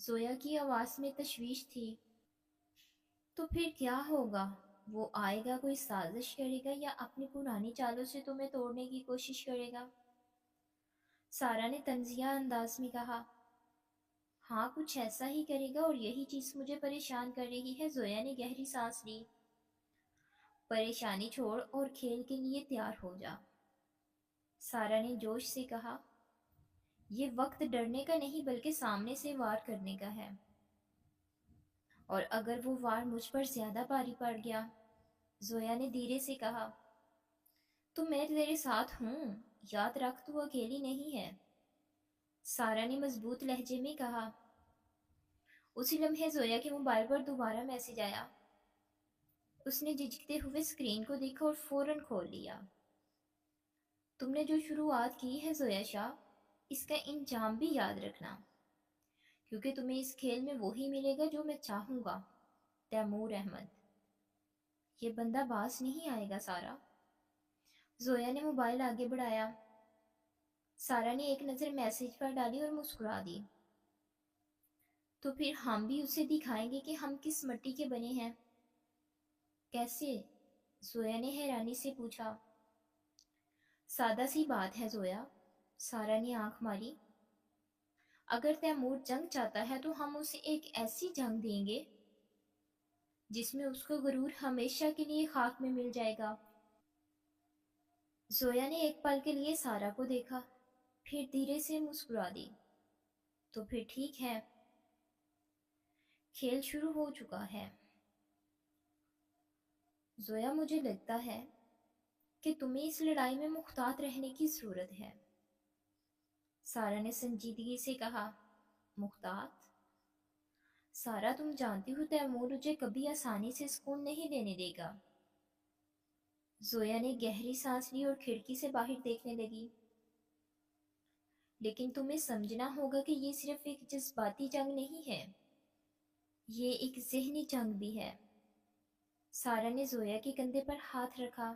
زویا کی آواز میں تشویش تھی۔ تو پھر کیا ہوگا؟ وہ آئے گا، کوئی سازش کرے گا یا اپنی پرانی چالوں سے تمہیں توڑنے کی کوشش کرے گا؟ سارا نے طنزیہ انداز میں کہا۔ ہاں، کچھ ایسا ہی کرے گا اور یہی چیز مجھے پریشان کر رہی ہے۔ زویا نے گہری سانس لی۔ پریشانی چھوڑ اور کھیل کے لیے تیار ہو جا، سارا نے جوش سے کہا۔ یہ وقت ڈرنے کا نہیں بلکہ سامنے سے وار کرنے کا ہے، اور اگر وہ وار مجھ پر زیادہ بھاری پڑ گیا، زویا نے دھیرے سے کہا، تو میں تیرے ساتھ ہوں، یاد رکھ تو اکیلی نہیں ہے، سارا نے مضبوط لہجے میں کہا۔ اسی لمحے زویا کے موبائل پر دوبارہ میسج آیا۔ اس نے جھجکتے ہوئے اسکرین کو دیکھا اور فوراً کھول لیا۔ تم نے جو شروعات کی ہے زویا شاہ، اس کا انجام بھی یاد رکھنا، کیونکہ تمہیں اس کھیل میں وہی ملے گا جو میں چاہوں گا۔ تیمور احمد۔ یہ بندہ باز نہیں آئے گا سارا۔ زویا نے موبائل آگے بڑھایا۔ سارا نے ایک نظر میسج پر ڈالی اور مسکرا دی۔ تو پھر ہم بھی اسے دکھائیں گے کہ ہم کس مٹی کے بنے ہیں۔ کیسے؟ زویا نے حیرانی سے پوچھا۔ سادہ سی بات ہے زویا، سارا نے آنکھ ماری۔ اگر تیمور جنگ چاہتا ہے تو ہم اسے ایک ایسی جنگ دیں گے جس میں اس کو غرور ہمیشہ کے لیے خاک میں مل جائے گا۔ زویا نے ایک پل کے لیے سارا کو دیکھا، پھر دھیرے سے مسکرا دی۔ تو پھر ٹھیک ہے، کھیل شروع ہو چکا ہے۔ زویا، مجھے لگتا ہے کہ تمہیں اس لڑائی میں محتاط رہنے کی ضرورت ہے، سارا نے سنجیدگی سے کہا۔ محتاط؟ سارا، تم جانتی ہو تیمور مجھے کبھی آسانی سے سکون نہیں دینے دے گا۔ زویا نے گہری سانس لی اور کھڑکی سے باہر دیکھنے لگی۔ لیکن تمہیں سمجھنا ہوگا کہ یہ صرف ایک جذباتی جنگ نہیں ہے، یہ ایک ذہنی جنگ بھی ہے۔ سارا نے زویا کے کندھے پر ہاتھ رکھا۔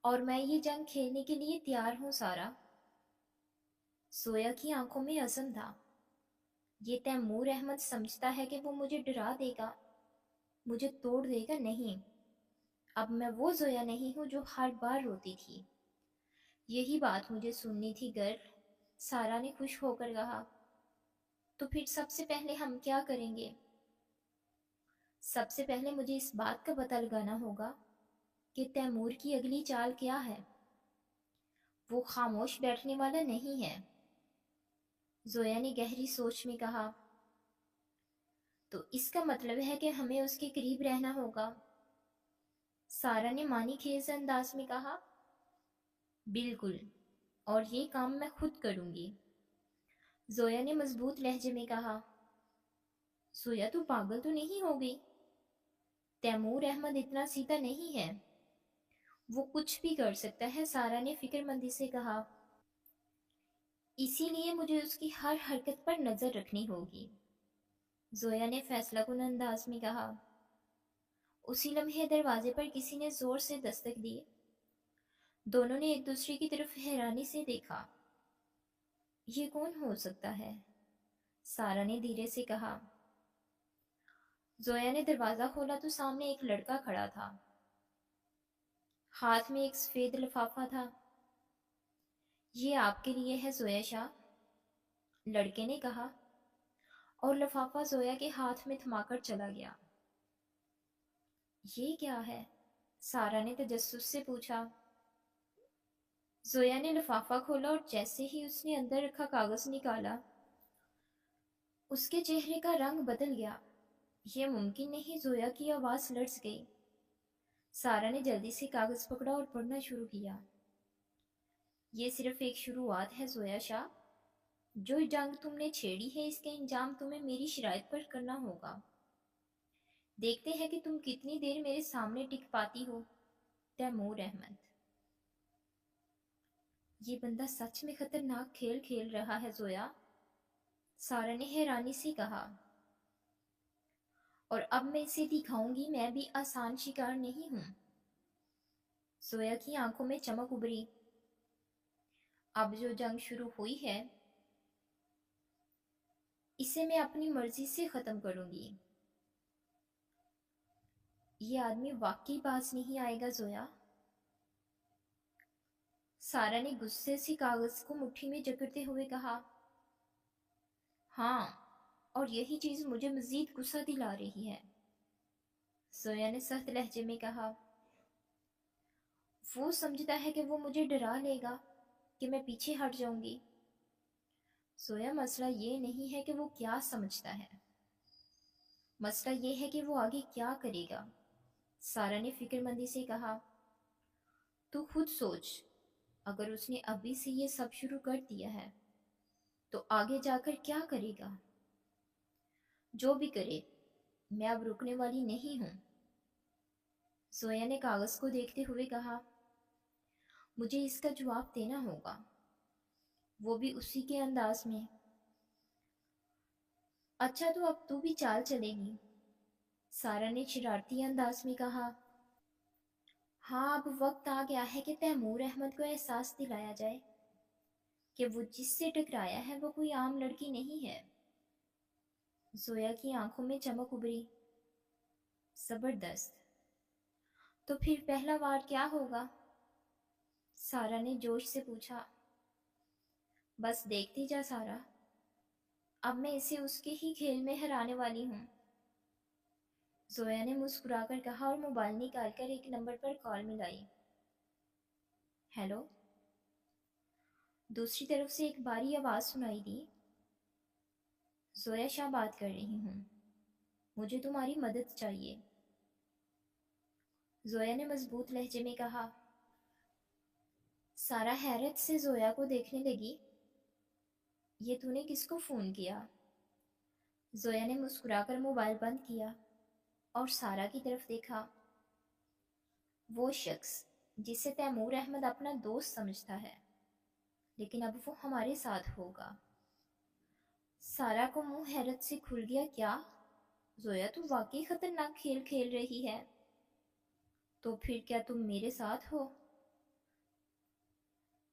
اور میں یہ جنگ کھیلنے کے لیے تیار ہوں سارا۔ زویا کی آنکھوں میں عزم تھا۔ یہ تیمور احمد سمجھتا ہے کہ وہ مجھے ڈرا دے گا، مجھے توڑ دے گا، نہیں۔ اب میں وہ زویا نہیں ہوں جو ہر بار روتی تھی۔ یہی بات مجھے سننی تھی گرل، سارا نے خوش ہو کر کہا۔ تو پھر سب سے پہلے ہم کیا کریں گے؟ سب سے پہلے مجھے اس بات کا پتہ لگانا ہوگا کہ تیمور کی اگلی چال کیا ہے۔ وہ خاموش بیٹھنے والا نہیں ہے، زویا نے گہری سوچ میں کہا۔ تو اس کا مطلب ہے کہ ہمیں اس کے قریب رہنا ہوگا، سارا نے معنی خیز انداز میں کہا۔ بالکل، اور یہ کام میں خود کروں گی، زویا نے مضبوط لہجے میں کہا۔ زویا، تو پاگل تو نہیں ہو گئی؟ تیمور احمد اتنا سیدھا نہیں ہے، وہ کچھ بھی کر سکتا ہے، سارا نے فکر مندی سے کہا۔ اسی لیے مجھے اس کی ہر حرکت پر نظر رکھنی ہوگی، زویا نے فیصلہ کن انداز میں کہا۔ اسی لمحے دروازے پر کسی نے زور سے دستک دی۔ دونوں نے ایک دوسرے کی طرف حیرانی سے دیکھا۔ یہ کون ہو سکتا ہے؟ سارا نے دھیرے سے کہا۔ زویا نے دروازہ کھولا تو سامنے ایک لڑکا کھڑا تھا، ہاتھ میں ایک سفید لفافہ تھا۔ یہ آپ کے لیے ہے زویا شاہ، لڑکے نے کہا، اور لفافہ زویا کے ہاتھ میں تھما کر چلا گیا۔ یہ کیا ہے؟ سارا نے تجسس سے پوچھا۔ زویا نے لفافہ کھولا اور جیسے ہی اس نے اندر رکھا کاغذ نکالا، اس کے چہرے کا رنگ بدل گیا۔ یہ ممکن نہیں، زویا کی آواز لرز گئی۔ سارا نے جلدی سے کاغذ پکڑا اور پڑھنا شروع کیا۔ یہ صرف ایک شروعات ہے زویا شاہ، جو جنگ تم نے چھیڑی ہے اس کا انجام تمہیں میری شرائط پر کرنا ہوگا۔ دیکھتے ہیں کہ تم کتنی دیر میرے سامنے ٹک پاتی ہو، تیمور احمد۔ یہ بندہ سچ میں خطرناک کھیل کھیل رہا ہے زویا، سارا نے حیرانی سے کہا۔ اور اب میں اسے دکھاؤں گی میں بھی آسان شکار نہیں ہوں، زویا کی آنکھوں میں چمک ابھری۔ اب جو جنگ شروع ہوئی ہے اسے میں اپنی مرضی سے ختم کروں گی۔ یہ آدمی واقعی پاس نہیں آئے گا زویا؟ سارا نے غصے سے کاغذ کو مٹھی میں جکڑتے ہوئے کہا۔ ہاں، اور یہی چیز مجھے مزید غصہ دلا رہی ہے، زویا نے سخت لہجے میں کہا۔ وہ سمجھتا ہے کہ وہ مجھے ڈرا لے گا کہ میں پیچھے ہٹ جاؤں گی۔ زویا، مسئلہ یہ نہیں ہے کہ وہ کیا سمجھتا ہے، مسئلہ یہ ہے کہ وہ آگے کیا کرے گا، سارا نے فکر مندی سے کہا۔ تو خود سوچ، اگر اس نے ابھی سے یہ سب شروع کر دیا ہے تو آگے جا کر کیا کرے گا؟ جو بھی کرے، میں اب رکنے والی نہیں ہوں، زویا نے کاغذ کو دیکھتے ہوئے کہا۔ مجھے اس کا جواب دینا ہوگا، وہ بھی اسی کے انداز میں۔ اچھا، تو اب تو بھی چال چلے گی، سارا نے شرارتی انداز میں کہا۔ ہاں، اب وقت آ گیا ہے کہ تیمور احمد کو احساس دلایا جائے کہ وہ جس سے ٹکرایا ہے وہ کوئی عام لڑکی نہیں ہے۔ زویا کی آنکھوں میں چمک ابھری۔ زبردست، تو پھر پہلا وار کیا ہوگا؟ سارا نے جوش سے پوچھا۔ بس دیکھتی جا سارا، اب میں اسے اس کے ہی کھیل میں ہرانے والی ہوں، زویا نے مسکرا کر کہا اور موبائل نکال کر ایک نمبر پر کال ملائی۔ ہیلو، دوسری طرف سے ایک باری آواز سنائی دی۔ زویا شاہ بات کر رہی ہوں، مجھے تمہاری مدد چاہیے، زویا نے مضبوط لہجے میں کہا۔ سارا حیرت سے زویا کو دیکھنے لگی۔ یہ تو نے کس کو فون کیا؟ زویا نے مسکرا کر موبائل بند کیا اور سارا کی طرف دیکھا۔ وہ شخص جسے تیمور احمد اپنا دوست سمجھتا ہے، لیکن اب وہ ہمارے ساتھ ہوگا۔ سارا کو منہ حیرت سے کھل گیا۔ کیا زویا، تو واقعی خطرناک کھیل کھیل رہی ہے؟ تو پھر کیا تم میرے ساتھ ہو؟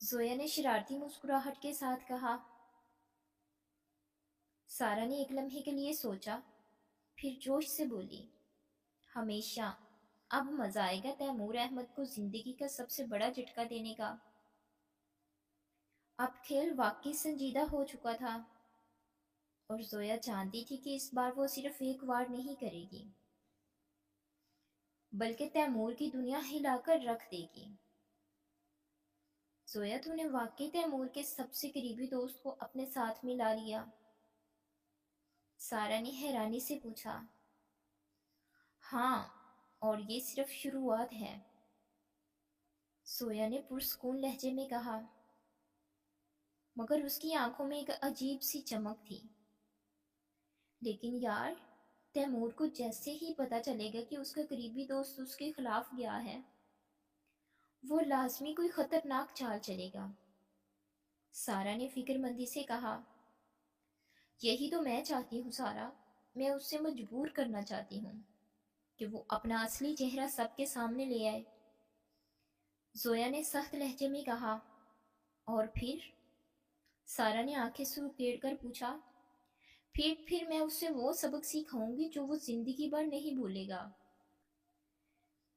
زویا نے شرارتی مسکراہٹ کے ساتھ کہا۔ سارا نے ایک لمحے کے لیے سوچا، پھر جوش سے بولی۔ ہمیشہ، اب مزہ آئے گا تیمور احمد کو زندگی کا سب سے بڑا جھٹکا دینے کا۔ اب کھیل واقعی سنجیدہ ہو چکا تھا اور زویا جانتی تھی کہ اس بار وہ صرف ایک وار نہیں کرے گی بلکہ تیمور کی دنیا ہلا کر رکھ دے گی۔ زویا، تو نے واقعی تیمور کے سب سے قریبی دوست کو اپنے ساتھ ملا لیا؟ سارا نے حیرانی سے پوچھا۔ ہاں، اور یہ صرف شروعات ہے، زویا نے پرسکون لہجے میں کہا، مگر اس کی آنکھوں میں ایک عجیب سی چمک تھی۔ لیکن یار، تیمور کو جیسے ہی پتا چلے گا کہ اس کا قریبی دوست اس کے خلاف گیا ہے، وہ لازمی کوئی خطرناک چال چلے گا، سارا نے فکر مندی سے کہا۔ یہی تو میں چاہتی ہوں سارا، میں اس سے مجبور کرنا چاہتی ہوں کہ وہ اپنا اصلی چہرہ سب کے سامنے لے آئے، زویا نے سخت لہجے میں کہا۔ اور پھر؟ سارا نے آنکھیں سرخ کر پوچھا۔ پھر میں اس سے وہ سبق سکھاؤں گی جو وہ زندگی بھر نہیں بھولے گا۔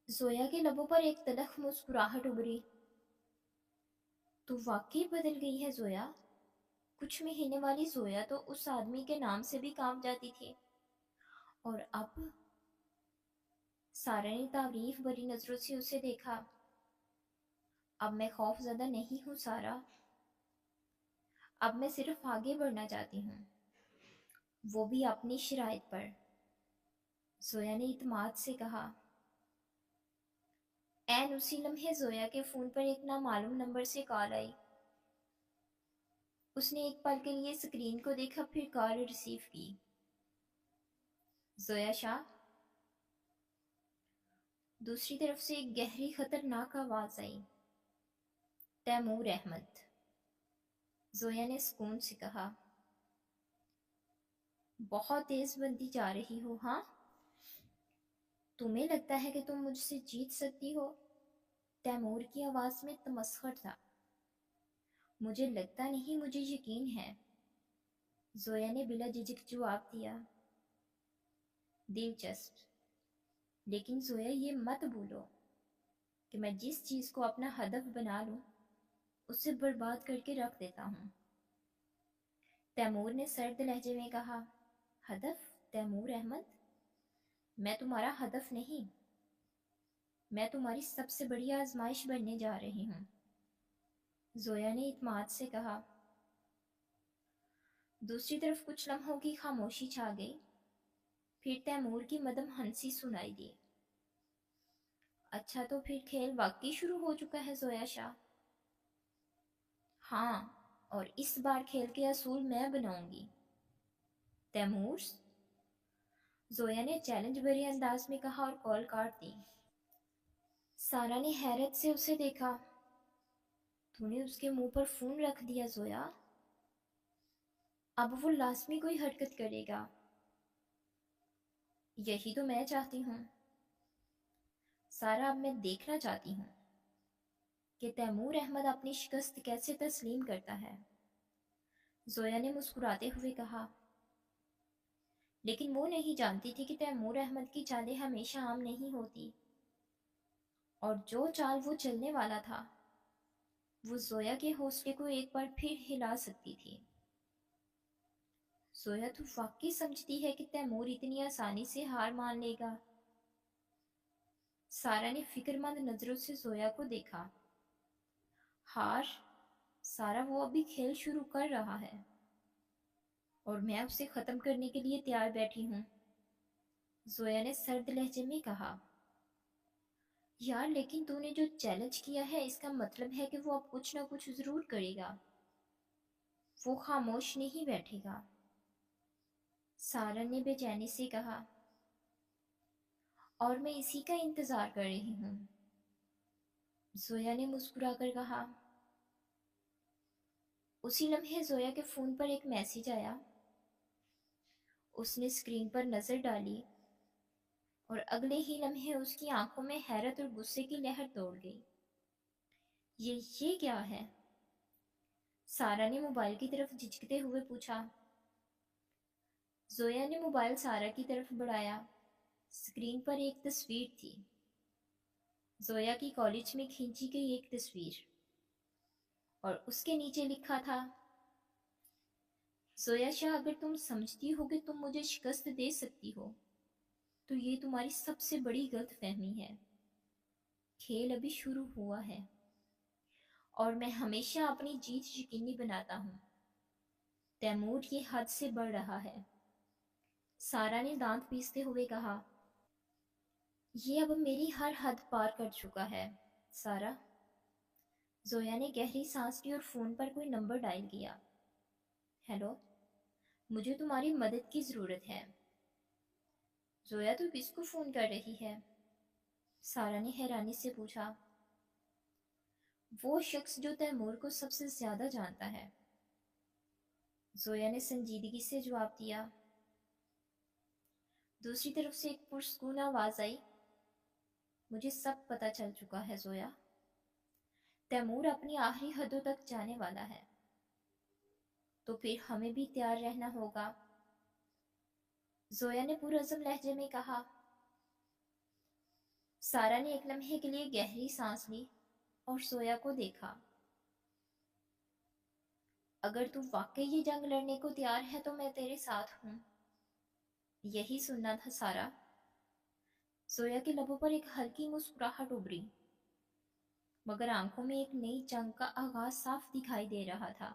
زویا کے لبوں پر ایک تلخ مسکراہٹ ابھری۔ تو واقعی بدل گئی ہے زویا، کچھ مہینے والی زویا تو اس آدمی کے نام سے بھی کانپ جاتی تھی، اور اب؟ سارا نے تعریف بھری نظروں سے اسے دیکھا۔ اب میں خوف زدہ نہیں ہوں سارا، اب میں صرف آگے بڑھنا چاہتی ہوں، وہ بھی اپنی شرائط پر، زویا نے اعتماد سے کہا۔ عین اسی لمحے زویا کے فون پر ایک نامعلوم نمبر سے کال آئی۔ اس نے ایک پل کے لیے اسکرین کو دیکھا، پھر کال ریسیو کی۔ زویا شاہ؟ دوسری طرف سے ایک گہری خطرناک آواز آئی۔ تیمور احمد، زویا نے سکون سے کہا۔ بہت تیز بنتی جا رہی ہو، ہاں؟ تمہیں لگتا ہے کہ تم مجھ سے جیت سکتی ہو؟ تیمور کی آواز میں تمسخر تھا۔ مجھے لگتا نہیں، مجھے یقین ہے۔ زویا نے بلا جھجک جواب دیا، دلچسپ، لیکن زویا یہ مت بھولو کہ میں جس چیز کو اپنا ہدف بنا لوں اسے برباد کر کے رکھ دیتا ہوں۔ تیمور نے سرد لہجے میں کہا، ہدف؟ تیمور احمد، میں تمہارا ہدف نہیں، میں تمہاری سب سے بڑی آزمائش بننے جا رہی ہوں۔ زویا نے اعتماد سے کہا۔ دوسری طرف کچھ لمحوں کی خاموشی چھا گئی، پھر تیمور کی مدم ہنسی سنائی دی۔ اچھا، تو پھر کھیل واقعی شروع ہو چکا ہے زویا شاہ؟ ہاں، اور اس بار کھیل کے اصول میں بناؤں گی۔ تیمور، زویا نے چیلنج بھرے انداز میں کہا اور کال کاٹ دی۔ سارا نے حیرت سے اسے دیکھا۔ تو نے اس کے منہ پر فون رکھ دیا زویا؟ اب وہ لازمی کوئی حرکت کرے گا۔ یہی تو میں چاہتی ہوں۔ سارا، اب میں دیکھنا چاہتی ہوں کہ تیمور احمد اپنی شکست کیسے تسلیم کرتا ہے۔ زویا نے مسکراتے ہوئے کہا، لیکن وہ نہیں جانتی تھی کہ تیمور احمد کی چالیں ہمیشہ عام نہیں ہوتی، اور جو چال وہ چلنے والا تھا وہ زویا کے حوصلے کو ایک بار پھر ہلا سکتی تھی۔ زویا، تو واقعی سمجھتی ہے کہ تیمور اتنی آسانی سے ہار مان لے گا؟ سارا نے فکر مند نظروں سے زویا کو دیکھا۔ ہار؟ سارا، وہ ابھی کھیل شروع کر رہا ہے اور میں اسے ختم کرنے کے لیے تیار بیٹھی ہوں۔ زویا نے سرد لہجے میں کہا، یار لیکن تو نے جو چیلنج کیا ہے اس کا مطلب ہے کہ وہ اب کچھ نہ کچھ ضرور کرے گا، وہ خاموش نہیں بیٹھے گا۔ سارا نے بے چینی سے کہا، اور میں اسی کا انتظار کر رہی ہوں۔ زویا نے مسکرا کر کہا۔ اسی لمحے زویا کے فون پر ایک میسج آیا۔ اس نے اسکرین پر نظر ڈالی اور اگلے ہی لمحے اس کی آنکھوں میں حیرت اور غصے کی لہر دوڑ گئی۔ یہ کیا ہے؟ سارا نے موبائل کی طرف جھجکتے ہوئے پوچھا۔ زویا نے موبائل سارا کی طرف بڑھایا۔ اسکرین پر ایک تصویر تھی، زویا کی کالج میں کھینچی گئی ایک تصویر، اور اس کے نیچے لکھا تھا، زویا شاہ، اگر تم سمجھتی ہو کہ تم مجھے شکست دے سکتی ہو تو یہ تمہاری سب سے بڑی غلط فہمی ہے۔ کھیل ابھی شروع ہوا ہے اور میں ہمیشہ اپنی جیت یقینی بناتا ہوں۔ تیمور یہ حد سے بڑھ رہا ہے۔ سارا نے دانت پیستے ہوئے کہا، یہ اب میری ہر حد پار کر چکا ہے۔ سارا، زویا نے گہری سانس لی اور فون پر کوئی نمبر ڈائل کیا۔ ہیلو، مجھے تمہاری مدد کی ضرورت ہے۔ زویا، تو کس کو فون کر رہی ہے؟ سارا نے حیرانی سے پوچھا۔ وہ شخص جو تیمور کو سب سے زیادہ جانتا ہے۔ زویا نے سنجیدگی سے جواب دیا۔ دوسری طرف سے ایک پرسکون آواز آئی، مجھے سب پتہ چل چکا ہے زویا، تیمور اپنی آخری حدوں تک جانے والا ہے، تو پھر ہمیں بھی تیار رہنا ہوگا۔ زویا نے پرعزم لہجے میں کہا۔ سارا نے ایک لمحے کے لیے گہری سانس لی اور زویا کو دیکھا۔ اگر تو واقعی یہ جنگ لڑنے کو تیار ہے تو میں تیرے ساتھ ہوں۔ یہی سننا تھا سارا۔ زویا کے لبوں پر ایک ہلکی مسکراہٹ ابھری، مگر آنکھوں میں ایک نئی جنگ کا آغاز صاف دکھائی دے رہا تھا۔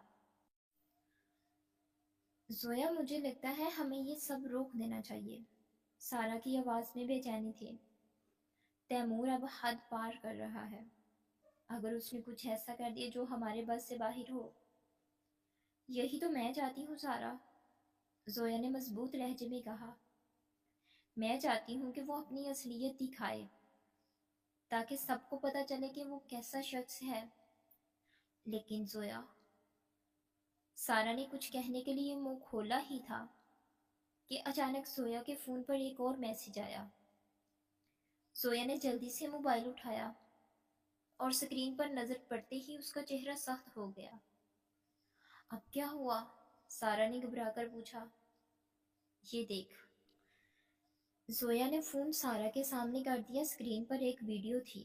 زویا، مجھے لگتا ہے ہمیں یہ سب روک دینا چاہیے۔ سارا کی آواز میں بے چینی تھی۔ تیمور اب حد پار کر رہا ہے۔ اگر اس نے کچھ ایسا کر دیا جو ہمارے بس سے باہر ہو۔ یہی تو میں چاہتی ہوں سارا، زویا نے مضبوط لہجے میں کہا۔ میں چاہتی ہوں کہ وہ اپنی اصلیت دکھائے تاکہ سب کو پتہ چلے کہ وہ کیسا شخص ہے۔ لیکن زویا، سارا نے کچھ کہنے کے لیے منہ کھولا ہی تھا کہ اچانک زویا کے فون پر ایک اور میسج آیا۔ زویا نے جلدی سے موبائل اٹھایا اور سکرین پر نظر پڑتے ہی اس کا چہرہ سخت ہو گیا۔ اب کیا ہوا؟ سارا نے گھبرا کر پوچھا۔ یہ دیکھ۔ زویا نے فون سارا کے سامنے کر دیا۔ اسکرین پر ایک ویڈیو تھی۔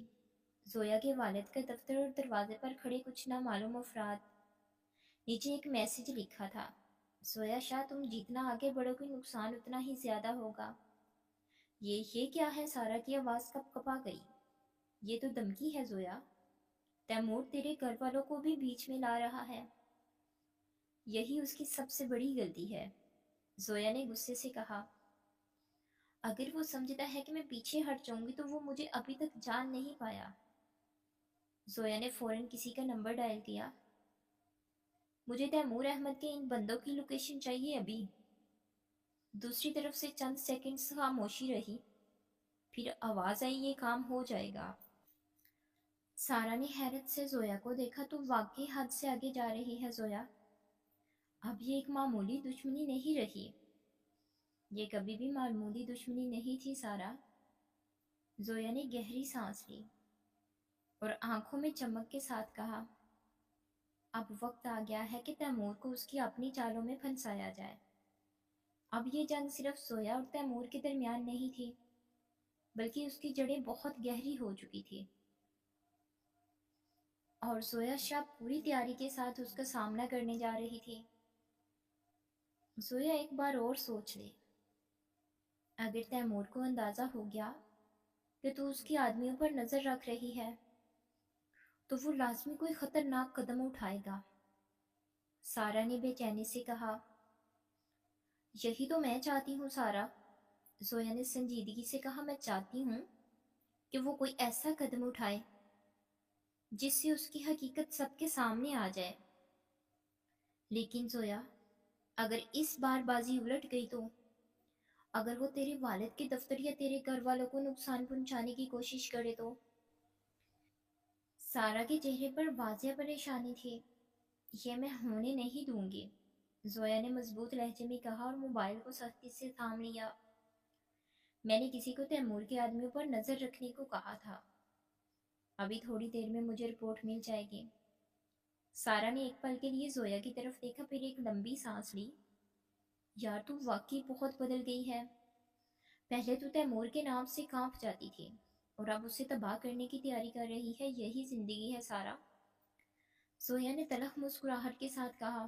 زویا کے والد کا دفتر اور دروازے پر کھڑے کچھ نامعلوم افراد۔ نیچے ایک میسج لکھا تھا: زویا شاہ، تم جتنا آگے بڑھو گے نقصان اتنا ہی زیادہ ہوگا۔ یہ کیا ہے؟ سارا کی آواز کپ کپا گئی۔ یہ تو دھمکی ہے زویا۔ تیمور تیرے گھر والوں کو بھی بیچ میں لا رہا ہے۔ یہی اس کی سب سے بڑی غلطی ہے، زویا نے غصے سے کہا۔ اگر وہ سمجھتا ہے کہ میں پیچھے ہٹ جاؤں گی تو وہ مجھے ابھی تک جان نہیں پایا۔ زویا نے فوراً کسی کا نمبر ڈائل کیا۔ مجھے تیمور احمد کے ان بندوں کی لوکیشن چاہیے ابھی۔ دوسری طرف سے چند سیکنڈز خاموشی رہی، پھر آواز آئی: یہ کام ہو جائے گا۔ سارا نے حیرت سے زویا کو دیکھا۔ تو واقعی حد سے آگے جا رہی ہے زویا۔ اب یہ ایک معمولی دشمنی نہیں رہی۔ یہ کبھی بھی معمولی دشمنی نہیں تھی سارا۔ زویا نے گہری سانس لی اور آنکھوں میں چمک کے ساتھ کہا: اب وقت آ گیا ہے کہ تیمور کو اس کی اپنی چالوں میں پھنسایا جائے۔ اب یہ جنگ صرف زویا اور تیمور کے درمیان نہیں تھی، بلکہ اس کی جڑیں بہت گہری ہو چکی تھی، اور زویا شاہ پوری تیاری کے ساتھ اس کا سامنا کرنے جا رہی تھی۔ زویا ایک بار اور سوچ لے۔ اگر تیمور کو اندازہ ہو گیا کہ تو اس کی آدمیوں پر نظر رکھ رہی ہے تو وہ لازمی کوئی خطرناک قدم اٹھائے گا۔ سارا نے بے چینی سے کہا۔ یہی تو میں چاہتی ہوں سارا، زویا نے سنجیدگی سے کہا۔ میں چاہتی ہوں کہ وہ کوئی ایسا قدم اٹھائے جس سے اس کی حقیقت سب کے سامنے آ جائے۔ لیکن زویا، اگر اس بار بازی الٹ گئی تو، اگر وہ تیرے والد کے دفتر یا تیرے گھر والوں کو نقصان پہنچانے کی کوشش کرے تو؟ سارا کے چہرے پر واضح پریشانی تھی۔ یہ میں ہونے نہیں دوں گی، زویا نے مضبوط لہجے میں کہا اور موبائل کو سختی سے تھام لیا۔ میں نے کسی کو تیمور کے آدمیوں پر نظر رکھنے کو کہا تھا۔ ابھی تھوڑی دیر میں مجھے رپورٹ مل جائے گی۔ سارا نے ایک پل کے لیے زویا کی طرف دیکھا، پھر ایک لمبی سانس لی۔ یار تو واقعی بہت بدل گئی ہے۔ پہلے تو تیمور کے نام سے کانپ جاتی تھی اور اب اسے تباہ کرنے کی تیاری کر رہی ہے۔ یہی زندگی ہے سارا، زویا نے تلخ مسکراہٹ کے ساتھ کہا۔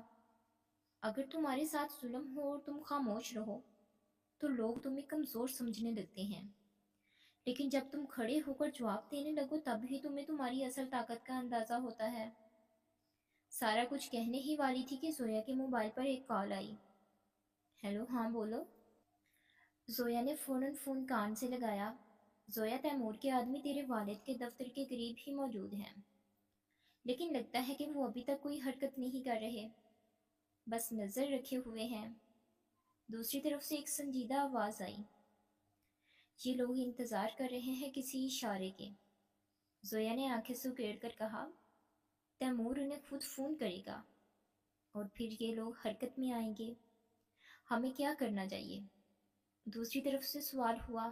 اگر تمہارے ساتھ ظلم ہو اور تم خاموش رہو تو لوگ تمہیں کمزور سمجھنے لگتے ہیں، لیکن جب تم کھڑے ہو کر جواب دینے لگو تب ہی تمہیں تمہاری اصل طاقت کا اندازہ ہوتا ہے۔ سارا کچھ کہنے ہی والی تھی کہ زویا کے موبائل پر ایک کال آئی۔ ہیلو، ہاں بولو۔ زویا نے فوراً فون کان سے لگایا۔ زویا، تیمور کے آدمی تیرے والد کے دفتر کے قریب ہی موجود ہیں، لیکن لگتا ہے کہ وہ ابھی تک کوئی حرکت نہیں کر رہے، بس نظر رکھے ہوئے ہیں۔ دوسری طرف سے ایک سنجیدہ آواز آئی: یہ لوگ انتظار کر رہے ہیں کسی اشارے کے۔ زویا نے آنکھیں سکیڑ کر کہا: تیمور انہیں خود فون کرے گا اور پھر یہ لوگ حرکت میں آئیں گے۔ ہمیں کیا کرنا چاہیے؟ دوسری طرف سے سوال ہوا۔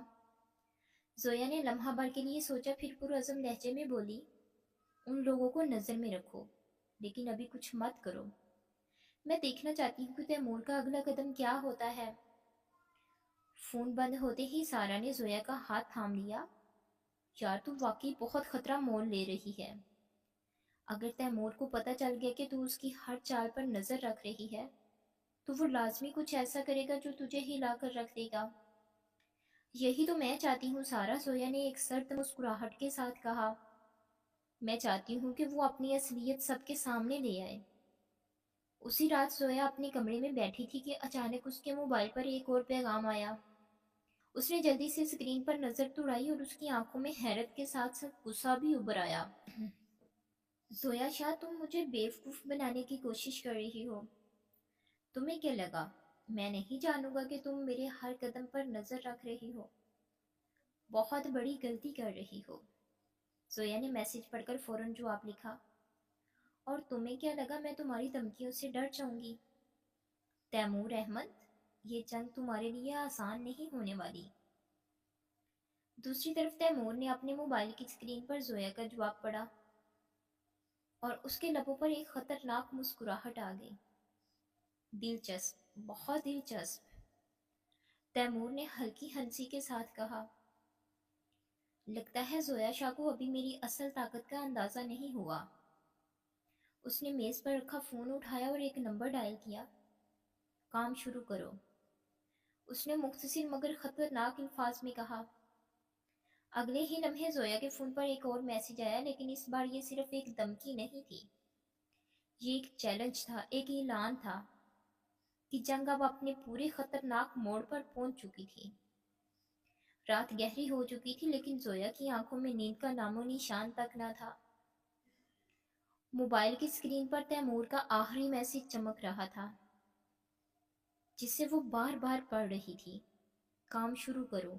زویا نے لمحہ بھر کے لیے سوچا، پھر پرعزم لہجے میں بولی: ان لوگوں کو نظر میں رکھو، لیکن ابھی کچھ مت کرو۔ میں دیکھنا چاہتی ہوں کہ تیمور کا اگلا قدم کیا ہوتا ہے۔ فون بند ہوتے ہی سارا نے زویا کا ہاتھ تھام لیا۔ یار تو واقعی بہت خطرہ مول لے رہی ہے۔ اگر تیمور کو پتہ چل گیا کہ تو اس کی ہر چال پر نظر رکھ رہی ہے تو وہ لازمی کچھ ایسا کرے گا جو تجھے ہلا کر رکھ دے گا۔ یہی تو میں چاہتی ہوں سارا، زویا نے ایک سرد مسکراہٹ کے ساتھ کہا۔ میں چاہتی ہوں کہ وہ اپنی اصلیت سب کے سامنے لے آئے۔ اسی رات زویا اپنے کمرے میں بیٹھی تھی کہ اچانک اس کے موبائل پر ایک اور پیغام آیا۔ اس نے جلدی سے اسکرین پر نظر دوڑائی اور اس کی آنکھوں میں حیرت کے ساتھ ساتھ غصہ بھی ابھر آیا۔ زویا شاہ، تم مجھے بیوقوف بنانے کی کوشش کر رہی ہو۔ تمہیں کیا لگا میں نہیں جانوں گا کہ تم میرے ہر قدم پر نظر رکھ رہی ہو؟ بہت بڑی غلطی کر رہی ہو۔ زویا نے میسج پڑھ کر فوراً جواب لکھا۔ اور تمہیں کیا لگا میں تمہاری دھمکیوں سے ڈر جاؤں گی؟ تیمور احمد، یہ جنگ تمہارے لیے آسان نہیں ہونے والی۔ دوسری طرف تیمور نے اپنے موبائل کی اسکرین پر زویا کا جواب پڑھا اور اس کے لبوں پر ایک خطرناک مسکراہٹ آ گئی۔ دلچسپ، بہت دلچسپ، تیمور نے ہلکی ہنسی کے ساتھ کہا۔ لگتا ہے زویا شاہ کو ابھی میری اصل طاقت کا اندازہ نہیں ہوا۔ اس نے میز پر رکھا فون اٹھایا اور ایک نمبر ڈائل کیا۔ کام شروع کرو، اس نے مختصر مگر خطرناک الفاظ میں کہا۔ اگلے ہی لمحے زویا کے فون پر ایک اور میسج آیا، لیکن اس بار یہ صرف ایک دھمکی نہیں تھی، یہ ایک چیلنج تھا، ایک اعلان تھا کہ جنگ اب اپنے پورے خطرناک موڑ پر پہنچ چکی تھی۔ رات گہری ہو چکی تھی، لیکن زویا کی آنکھوں میں نیند کا نام و نشان تک نہ تھا۔ موبائل کی اسکرین پر تیمور کا آخری میسج چمک رہا تھا، جسے وہ بار بار پڑھ رہی تھی۔ کام شروع کرو۔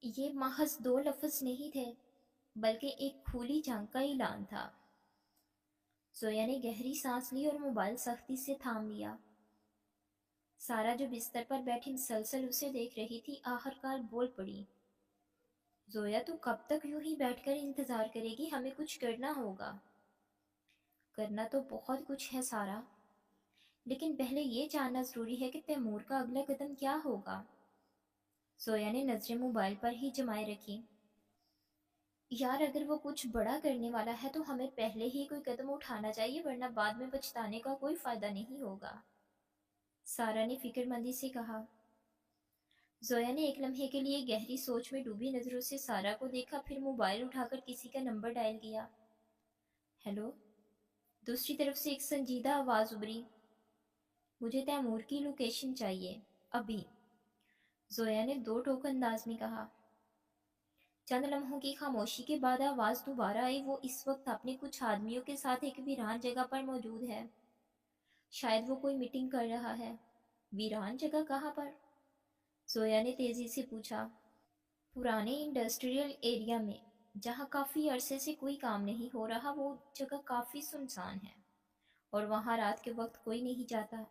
یہ محض دو لفظ نہیں تھے، بلکہ ایک کھلی جنگ کا اعلان تھا۔ زویا نے گہری سانس لی اور موبائل سختی سے تھام لیا۔ سارا جو بستر پر بیٹھی مسلسل اسے دیکھ رہی تھی، آخرکار بول پڑی۔ زویا تو کب تک یوں ہی بیٹھ کر انتظار کرے گی؟ ہمیں کچھ کرنا ہوگا۔ کرنا تو بہت کچھ ہے سارا، لیکن پہلے یہ جاننا ضروری ہے کہ تیمور کا اگلا قدم کیا ہوگا۔ زویا نے نظریں موبائل پر ہی جمائے رکھی۔ یار اگر وہ کچھ بڑا کرنے والا ہے تو ہمیں پہلے ہی کوئی قدم اٹھانا چاہیے، ورنہ بعد میں پچھتانے کا کوئی فائدہ نہیں ہوگا، سارا نے فکر مندی سے کہا۔ زویا نے ایک لمحے کے لیے گہری سوچ میں ڈوبی نظروں سے سارا کو دیکھا، پھر موبائل اٹھا کر کسی کا نمبر ڈائل کیا۔ ہیلو، دوسری طرف سے ایک سنجیدہ آواز ابھری۔ مجھے تیمور کی لوکیشن چاہیے، ابھی، زویا نے دو ٹوک انداز میں کہا۔ چند لمحوں کی خاموشی کے بعد آواز دوبارہ آئی۔ وہ اس وقت اپنے کچھ آدمیوں کے ساتھ ایک ویران جگہ پر موجود ہے، شاید وہ کوئی میٹنگ کر رہا ہے۔ ویران جگہ کہاں پر؟ زویا نے تیزی سے پوچھا۔ پرانے انڈسٹریل ایریا میں، جہاں کافی عرصے سے کوئی کام نہیں ہو رہا۔ وہ جگہ کافی سنسان ہے اور وہاں رات کے وقت کوئی نہیں جاتا۔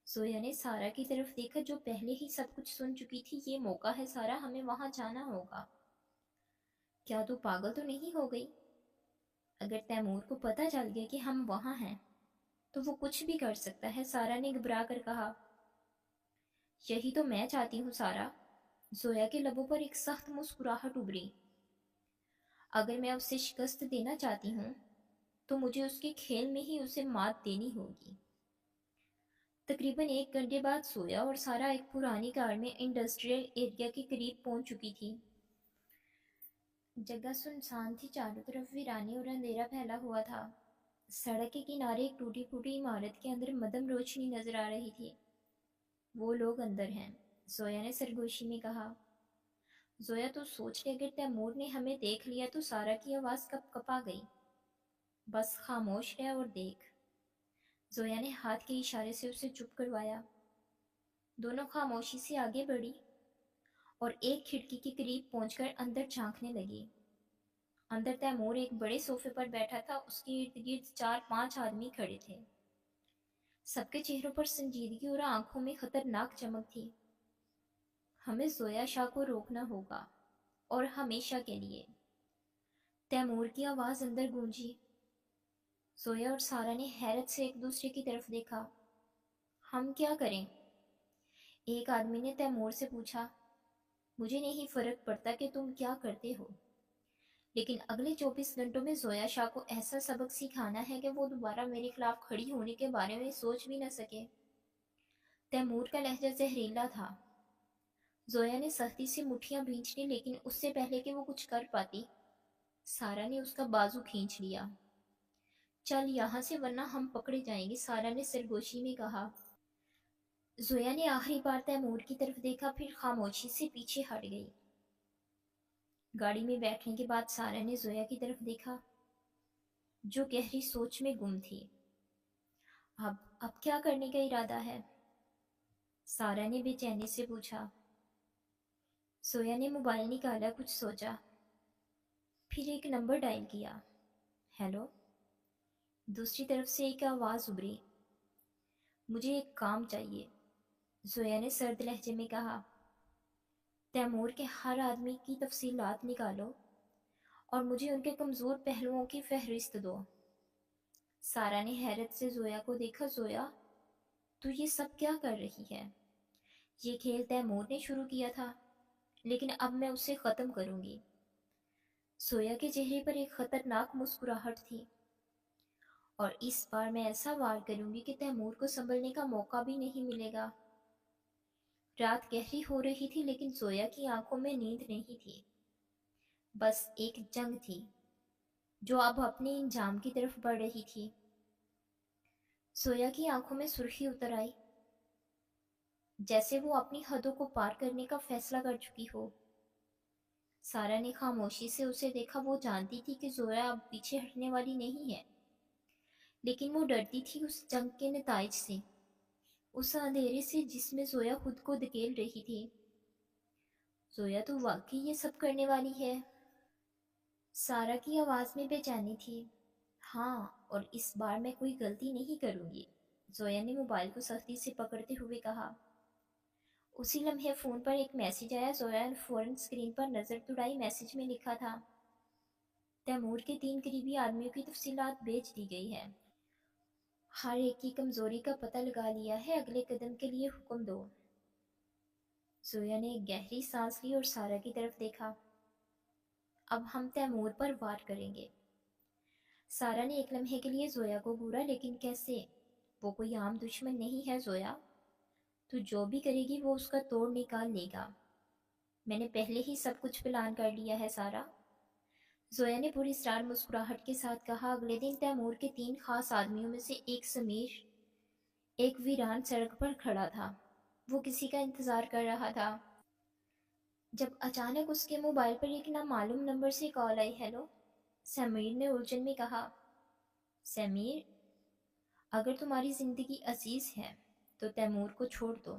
زویا نے سارا کی طرف دیکھا، جو پہلے ہی سب کچھ سن چکی تھی۔ یہ موقع ہے سارا، ہمیں وہاں جانا ہوگا۔ کیا تو پاگل تو نہیں ہو گئی؟ اگر تیمور کو پتہ چل گیا کہ ہم وہاں ہیں تو وہ کچھ بھی کر سکتا ہے، سارا نے گھبرا کر کہا۔ یہی تو میں چاہتی ہوں سارا۔ زویا کے لبوں پر ایک سخت مسکراہٹ ابھری۔ اگر میں اسے شکست دینا چاہتی ہوں تو مجھے اس کے کھیل میں ہی اسے مات دینی ہوگی۔ تقریباً ایک گھنٹے بعد زویا اور سارا ایک پرانی کار میں انڈسٹریل ایریا کے قریب پہنچ چکی تھی۔ جگہ سنسان تھی، چاروں طرف ویرانی اور اندھیرا پھیلا ہوا تھا۔ سڑک کے کنارے ایک ٹوٹی پھوٹی عمارت کے اندر مدھم روشنی نظر آ رہی تھی۔ وہ لوگ اندر ہیں، زویا نے سرگوشی میں کہا۔ زویا تو سوچ کے اگر تیمور نے ہمیں دیکھ لیا تو سارا کی آواز کپ کپا گئی۔ بس خاموش رہ اور دیکھ، زویا نے ہاتھ کے اشارے سے اسے چپ کروایا۔ دونوں خاموشی سے آگے بڑھی اور ایک کھڑکی کے قریب پہنچ کر اندر جھانکنے لگی۔ اندر تیمور ایک بڑے صوفے پر بیٹھا تھا، اس کے ارد گرد 4-5 آدمی کھڑے تھے۔ سب کے چہروں پر سنجیدگی اور آنکھوں میں خطرناک چمک تھی۔ ہمیں زویا شاہ کو روکنا ہوگا، اور ہمیشہ کے لیے، تیمور کی آواز اندر گونجی۔ زویا اور سارا نے حیرت سے ایک دوسرے کی طرف دیکھا۔ ہم کیا کریں؟ ایک آدمی نے تیمور سے پوچھا۔ مجھے نہیں فرق پڑتا کہ تم کیا کرتے ہو، لیکن اگلے 24 گھنٹوں میں زویا شاہ کو ایسا سبق سکھانا ہے کہ وہ دوبارہ میرے خلاف کھڑی ہونے کے بارے میں سوچ بھی نہ سکے۔ تیمور کا لہجہ زہریلا تھا۔ زویا نے سختی سے مٹھیاں بھینچ لی، لیکن اس سے پہلے کہ وہ کچھ کر پاتی، سارا نے اس کا بازو کھینچ لیا۔ چل یہاں سے ورنہ ہم پکڑے جائیں گے، سارا نے سرگوشی میں کہا۔ زویا نے آخری بار تیمور کی طرف دیکھا، پھر خاموشی سے پیچھے ہٹ گئی۔ گاڑی میں بیٹھنے کے بعد سارا نے زویا کی طرف دیکھا، جو گہری سوچ میں گم تھی۔ اب کیا کرنے کا ارادہ ہے؟ سارا نے بے چینی سے پوچھا۔ زویا نے موبائل نکالا، کچھ سوچا، پھر ایک نمبر ڈائل کیا۔ ہیلو، دوسری طرف سے ایک آواز ابھری۔ مجھے ایک کام چاہیے، زویا نے سرد لہجے میں کہا۔ تیمور کے ہر آدمی کی تفصیلات نکالو اور مجھے ان کے کمزور پہلوؤں کی فہرست دو۔ سارا نے حیرت سے زویا کو دیکھا۔ زویا، تو یہ سب کیا کر رہی ہے؟ یہ کھیل تیمور نے شروع کیا تھا، لیکن اب میں اسے ختم کروں گی۔ زویا کے چہرے پر ایک خطرناک مسکراہٹ تھی۔ اور اس بار میں ایسا وار کروں گی کہ تیمور کو سنبھلنے کا موقع بھی نہیں ملے گا۔ رات گہری ہو رہی تھی لیکن زویا کی آنکھوں میں نیند نہیں تھی، بس ایک جنگ تھی جو اب اپنے انجام کی طرف بڑھ رہی تھی۔ زویا کی آنکھوں میں سرخی اتر آئی، جیسے وہ اپنی حدوں کو پار کرنے کا فیصلہ کر چکی ہو۔ سارا نے خاموشی سے اسے دیکھا۔ وہ جانتی تھی کہ زویا اب پیچھے ہٹنے والی نہیں ہے، لیکن وہ ڈرتی تھی اس جنگ کے نتائج سے، اس اندھیرے سے جس میں زویا خود کو دھکیل رہی تھی۔ زویا تو واقعی یہ سب کرنے والی ہے؟ سارا کی آواز میں بے چینی تھی۔ ہاں، اور اس بار میں کوئی غلطی نہیں کروں گی، زویا نے موبائل کو سختی سے پکڑتے ہوئے کہا۔ اسی لمحے فون پر ایک میسج آیا۔ زویا نے فوراً اسکرین پر نظر دوڑائی۔ میسج میں لکھا تھا، تیمور کے 3 قریبی آدمیوں کی تفصیلات بھیج دی گئی ہے، ہر ایک کی کمزوری کا پتہ لگا لیا ہے، اگلے قدم کے لیے حکم دو۔ زویا نے ایک گہری سانس لی اور سارا کی طرف دیکھا۔ اب ہم تیمور پر وار کریں گے۔ سارا نے ایک لمحے کے لیے زویا کو گھورا، لیکن کیسے؟ وہ کوئی عام دشمن نہیں ہے زویا، تو جو بھی کرے گی وہ اس کا توڑ نکال لے گا۔ میں نے پہلے ہی سب کچھ پلان کر لیا ہے سارا، زویا نے پوری اسرار مسکراہٹ کے ساتھ کہا۔ اگلے دن تیمور کے 3 خاص آدمیوں میں سے ایک سمیر ایک ویران سڑک پر کھڑا تھا۔ وہ کسی کا انتظار کر رہا تھا، جب اچانک اس کے موبائل پر ایک نامعلوم نمبر سے کال آئی۔ ہیلو، سمیر نے الجھن میں کہا۔ سمیر، اگر تمہاری زندگی عزیز ہے تو تیمور کو چھوڑ دو۔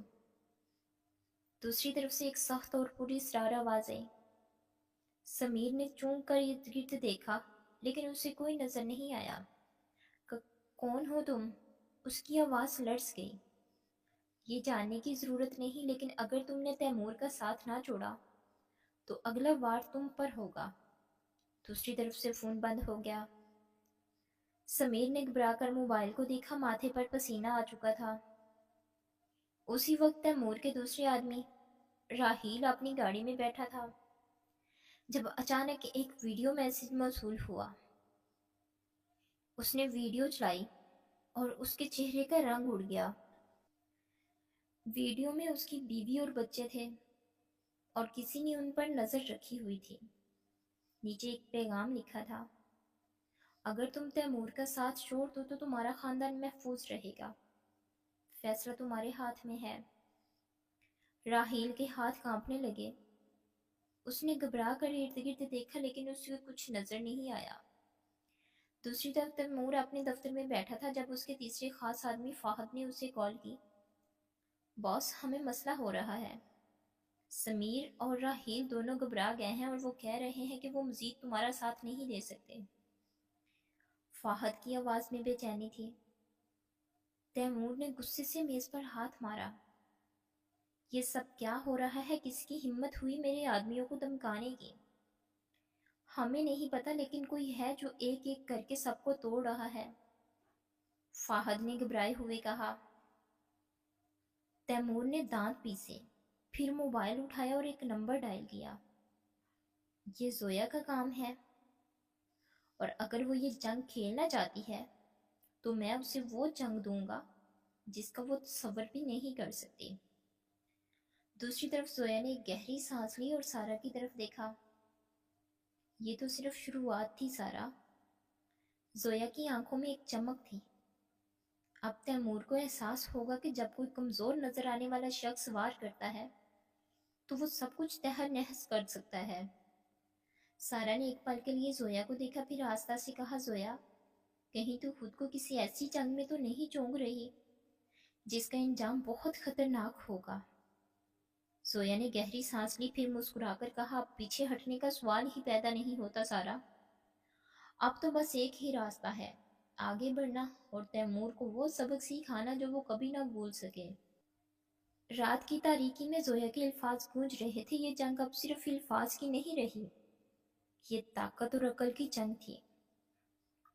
دوسری طرف سے ایک سخت اور پوری اسرار آواز آئی۔ سمیر نے چونک کر ارد گرد دیکھا، لیکن اسے کوئی نظر نہیں آیا۔ کون ہو تم؟ اس کی آواز لرز گئی۔ یہ جاننے کی ضرورت نہیں، لیکن اگر تم نے تیمور کا ساتھ نہ چھوڑا تو اگلا وار تم پر ہوگا۔ دوسری طرف سے فون بند ہو گیا۔ سمیر نے گھبرا کر موبائل کو دیکھا، ماتھے پر پسینہ آ چکا تھا۔ اسی وقت تیمور کے دوسرے آدمی راہیل اپنی گاڑی میں بیٹھا تھا، جب اچانک ایک ویڈیو میسج موصول ہوا۔ اس نے ویڈیو چلائی اور اس کے چہرے کا رنگ اڑ گیا۔ ویڈیو میں اس کی بیوی اور بچے تھے، اور کسی نے ان پر نظر رکھی ہوئی تھی۔ نیچے ایک پیغام لکھا تھا، اگر تم تیمور کا ساتھ چھوڑ دو تو تمہارا خاندان محفوظ رہے گا، فیصلہ تمہارے ہاتھ میں ہے۔ راہیل کے ہاتھ کانپنے لگے۔ اس نے گھبرا کر ارد گرد دیکھا، لیکن اسے کچھ نظر نہیں آیا۔ دوسری طرف تیمور اپنے دفتر میں بیٹھا تھا جب اس کے تیسرے خاص آدمی فہد نے اسے کال کی۔ باس، ہمیں مسئلہ ہو رہا ہے۔ سمیر اور راہیل دونوں گھبرا گئے ہیں اور وہ کہہ رہے ہیں کہ وہ مزید تمہارا ساتھ نہیں دے سکتے۔ فہد کی آواز میں بے چینی تھی۔ تیمور نے غصے سے میز پر ہاتھ مارا۔ یہ سب کیا ہو رہا ہے؟ کس کی ہمت ہوئی میرے آدمیوں کو دھمکانے کی؟ ہمیں نہیں پتا، لیکن کوئی ہے جو ایک ایک کر کے سب کو توڑ رہا ہے، فہد نے گھبرائے ہوئے کہا۔ تیمور نے دانت پیسے، پھر موبائل اٹھایا اور ایک نمبر ڈائل کیا۔ یہ زویا کا کام ہے، اور اگر وہ یہ جنگ کھیلنا چاہتی ہے تو میں اسے وہ جنگ دوں گا جس کا وہ تصور بھی نہیں کر سکتی۔ دوسری طرف زویا نے ایک گہری سانس لی اور سارا کی طرف دیکھا۔ یہ تو صرف شروعات تھی سارا۔ زویا کی آنکھوں میں ایک چمک تھی۔ اب تیمور کو احساس ہوگا کہ جب کوئی کمزور نظر آنے والا شخص وار کرتا ہے تو وہ سب کچھ تہر نحس کر سکتا ہے۔ سارا نے ایک پل کے لیے زویا کو دیکھا، پھر آہستہ سے کہا، زویا، کہیں تو خود کو کسی ایسی جنگ میں تو نہیں چونک رہی جس کا انجام بہت خطرناک ہوگا؟ زویا نے گہری سانس لی، پھر مسکرا کر کہا، اب پیچھے ہٹنے کا سوال ہی پیدا نہیں ہوتا سارا۔ اب تو بس ایک ہی راستہ ہے، آگے بڑھنا اور تیمور کو وہ سبق سکھانا جو وہ کبھی نہ بھول سکے۔ رات کی تاریکی میں زویا کے الفاظ گونج رہے تھے۔ یہ جنگ اب صرف الفاظ کی نہیں رہی، یہ طاقت اور عقل کی جنگ تھی،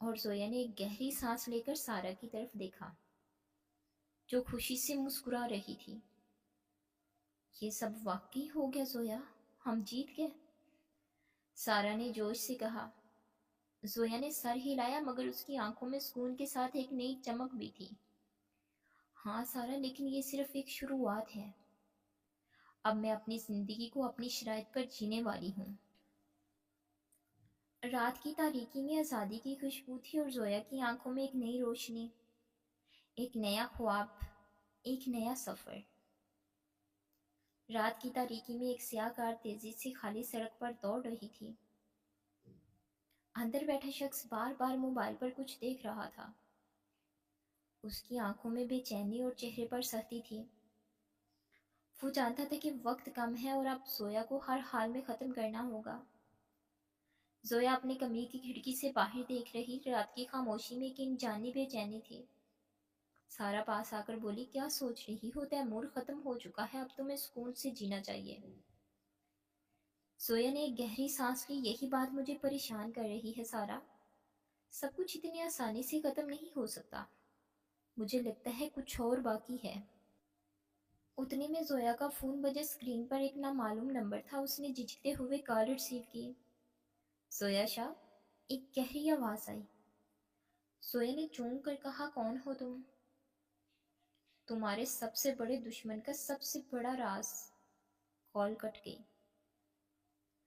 اور زویا نے ایک گہری سانس لے کر سارا کی طرف دیکھا جو خوشی سے مسکرا رہی تھی۔ یہ سب واقعی ہو گیا زویا، ہم جیت گئے، سارا نے جوش سے کہا۔ زویا نے سر ہلایا مگر اس کی آنکھوں میں سکون کے ساتھ ایک نئی چمک بھی تھی۔ ہاں سارا، لیکن یہ صرف ایک شروعات ہے۔ اب میں اپنی زندگی کو اپنی شرائط پر جینے والی ہوں۔ رات کی تاریکی میں آزادی کی خوشبو تھی اور زویا کی آنکھوں میں ایک نئی روشنی، ایک نیا خواب، ایک نیا سفر۔ رات کی تاریکی میں ایک سیاہ کار تیزی سے خالی سڑک پر دوڑ رہی تھی۔ اندر بیٹھا شخص بار بار موبائل پر کچھ دیکھ رہا تھا۔ اس کی آنکھوں میں بے چینی اور چہرے پر سختی تھی۔ وہ جانتا تھا کہ وقت کم ہے اور اب زویا کو ہر حال میں ختم کرنا ہوگا۔ زویا اپنے کمرے کی کھڑکی سے باہر دیکھ رہی، رات کی خاموشی میں ایک انجانی بے چینی تھی۔ سارا پاس آ کر بولی، کیا سوچ رہی ہو؟ تیمور ختم ہو چکا ہے، اب تمہیں سکون سے جینا چاہیے۔ زویا نے ایک گہری سانس لی، یہی بات مجھے پریشان کر رہی ہے سارا، سب کچھ اتنی آسانی سے ختم نہیں ہو سکتا، مجھے لگتا ہے کچھ اور باقی ہے۔ اتنے میں زویا کا فون بجا، اسکرین پر ایک نامعلوم نمبر تھا۔ اس نے جھجکتے ہوئے کال ریسیو کی۔ زویا شاہ، ایک گہری آواز آئی۔ زویا نے چونک کر کہا، کون ہو تم؟ تمہارے سب سے بڑے دشمن کا سب سے بڑا راز۔ کال کٹ گئی۔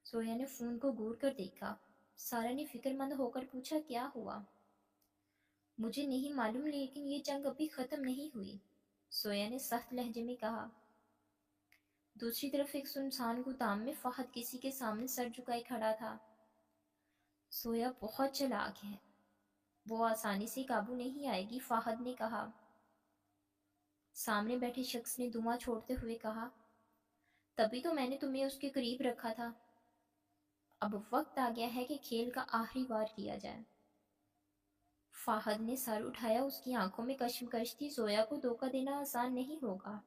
زویا نے فون کو گور کر دیکھا۔ سارا نے فکر مند ہو کر پوچھا، کیا ہوا؟ مجھے نہیں معلوم، لیکن یہ جنگ ابھی ختم نہیں ہوئی، زویا نے سخت لہجے میں کہا۔ دوسری طرف ایک سنسان گودام میں فہد کسی کے سامنے سر جھکائے کھڑا تھا۔ زویا بہت چالاک ہے، وہ آسانی سے قابو نہیں آئے گی، فہد نے کہا۔ سامنے بیٹھے شخص نے دھواں چھوڑتے ہوئے کہا، تبھی تو میں نے تمہیں اس کے قریب رکھا تھا۔ اب وقت آ گیا ہے کہ کھیل کا آخری وار کیا جائے۔ فہد نے سر اٹھایا، اس کی آنکھوں میں کشمکش تھی۔ زویا کو دھوکہ دینا آسان نہیں ہوگا،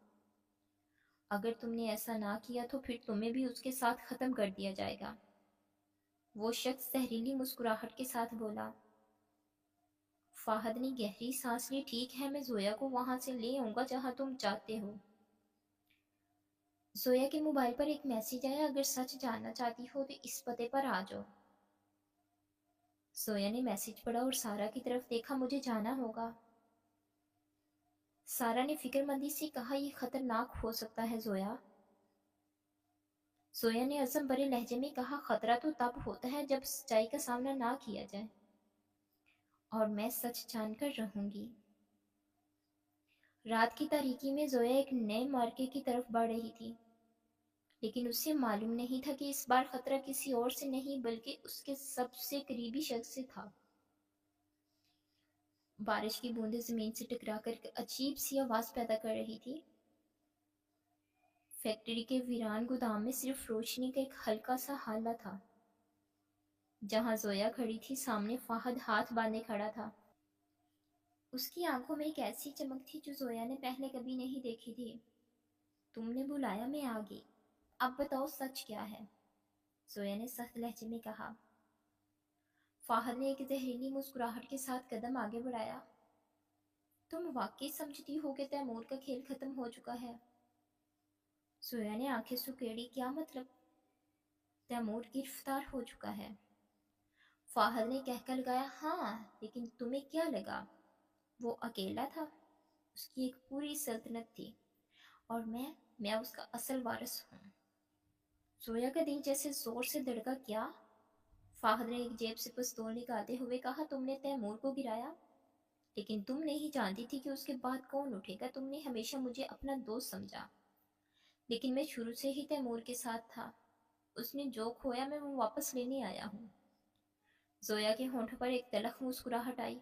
اگر تم نے ایسا نہ کیا تو پھر تمہیں بھی اس کے ساتھ ختم کر دیا جائے گا، وہ شخص زہریلی مسکراہٹ کے ساتھ بولا۔ فہد نے گہری سانس لی، ٹھیک ہے، میں زویا کو وہاں سے لے آؤں گا جہاں تم چاہتے ہو۔ زویا کے موبائل پر ایک میسج آیا، اگر سچ جاننا چاہتی ہو تو اس پتے پر آ جاؤ۔ زویا نے میسج پڑھا اور سارا کی طرف دیکھا، مجھے جانا ہوگا۔ سارا نے فکر مندی سے کہا، یہ خطرناک ہو سکتا ہے زویا۔ زویا نے عزم بھرے لہجے میں کہا، خطرہ تو تب ہوتا ہے جب سچائی کا سامنا نہ کیا جائے، اور میں سچ جان کر رہوں گی۔ رات کی تاریکی میں زویا ایک نئے مارکے کی طرف بڑھ رہی تھی، لیکن اسے معلوم نہیں تھا کہ اس بار خطرہ کسی اور سے نہیں بلکہ اس کے سب سے قریبی شخص سے تھا۔ بارش کی بوندیں زمین سے ٹکرا کر ایک عجیب سی آواز پیدا کر رہی تھی۔ فیکٹری کے ویران گودام میں صرف روشنی کا ایک ہلکا سا ہالہ تھا۔ جہاں زویا کھڑی تھی سامنے فہد ہاتھ باندھے کھڑا تھا۔ اس کی آنکھوں میں ایک ایسی چمک تھی جو زویا نے پہلے کبھی نہیں دیکھی تھی۔ تم نے بلایا، میں آ گئی، اب بتاؤ سچ کیا ہے؟ زویا نے سخت لہجے میں کہا۔ فہد نے ایک زہریلی مسکراہٹ کے ساتھ قدم آگے بڑھایا۔ تم واقعی سمجھتی ہو کہ تیمور کا کھیل ختم ہو چکا ہے؟ زویا نے آنکھیں سکیڑی، کیا مطلب؟ تیمور گرفتار ہو چکا ہے، فہد نے کہہ کر لگایا۔ ہاں، لیکن تمہیں کیا لگا؟ وہ اکیلا تھا، اس کی ایک پوری سلطنت تھی، اور میں اس کا اصل وارث ہوں۔ زویا کا دل جیسے زور سے دھڑکا۔ کیا؟ فہد نے ایک جیب سے پستول نکالتے ہوئے کہا، تم نے تیمور کو گرایا، لیکن تم نہیں جانتی تھی کہ اس کے بعد کون اٹھے گا۔ تم نے ہمیشہ مجھے اپنا دوست سمجھا، لیکن میں شروع سے ہی تیمور کے ساتھ تھا، اس نے جو کھویا میں وہ واپس لینے آیا ہوں۔ زویا کے ہونٹوں پر ایک تلخ مسکراہٹ آئی۔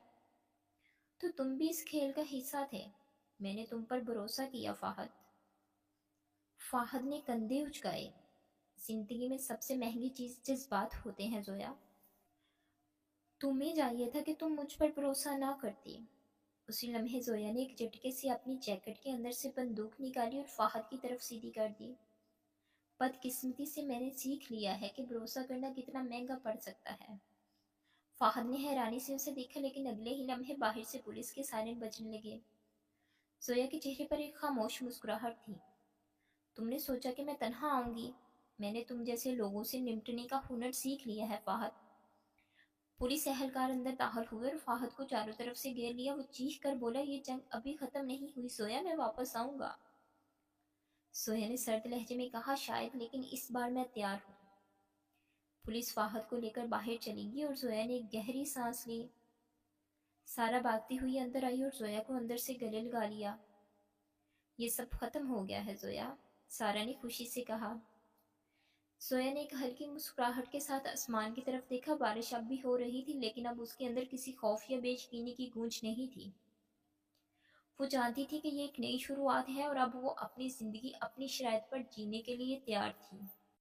تو تم بھی اس کھیل کا حصہ تھے، میں نے تم پر بھروسہ کیا فہد۔ فہد نے کندھے اچکائے۔ زندگی میں سب سے مہنگی چیز جذبات ہوتے ہیں زویا، تمہیں چاہیے تھا کہ تم مجھ پر بھروسہ نہ کرتی۔ اسی لمحے زویا نے ایک جھٹکے سے اپنی جیکٹ کے اندر سے بندوق نکالی اور فہد کی طرف سیدھی کر دی۔ بدقسمتی سے میں نے سیکھ لیا ہے کہ بھروسہ کرنا کتنا مہنگا پڑ سکتا ہے، فہد نے حیرانی سے اسے دیکھا، لیکن اگلے ہی لمحے باہر سے پولیس کے سائرن بجنے لگے۔ زویا کے چہرے پر ایک خاموش مسکراہٹ تھی۔ تم نے سوچا کہ میں تنہا آؤں گی؟ میں نے تم جیسے لوگوں سے نمٹنے کا ہنر سیکھ لیا ہے فہد۔ پولیس اہلکار اندر داخل ہوئے اور فہد کو چاروں طرف سے گھیر لیا۔ وہ چیخ کر بولا، یہ جنگ ابھی ختم نہیں ہوئی زویا، میں واپس آؤں گا۔ زویا نے سرد لہجے میں کہا، شاید، لیکن اس بار میں تیار ہوں۔ پولیس فہد کو لے کر باہر چلی گئی اور زویا نے ایک گہری سانس لی۔ سارا بھاگتی ہوئی اندر آئی اور زویا کو اندر سے گلے لگا لیا۔ یہ سب ختم ہو گیا ہے زویا، سارا نے خوشی سے کہا۔ زویا نے ایک ہلکی مسکراہٹ کے ساتھ آسمان کی طرف دیکھا۔ بارش اب بھی ہو رہی تھی، لیکن اب اس کے اندر کسی خوف یا بے یقینی کی گونج نہیں تھی۔ وہ جانتی تھی کہ یہ ایک نئی شروعات ہے اور اب وہ اپنی زندگی اپنی شرائط پر جینے کے لیے تیار تھی۔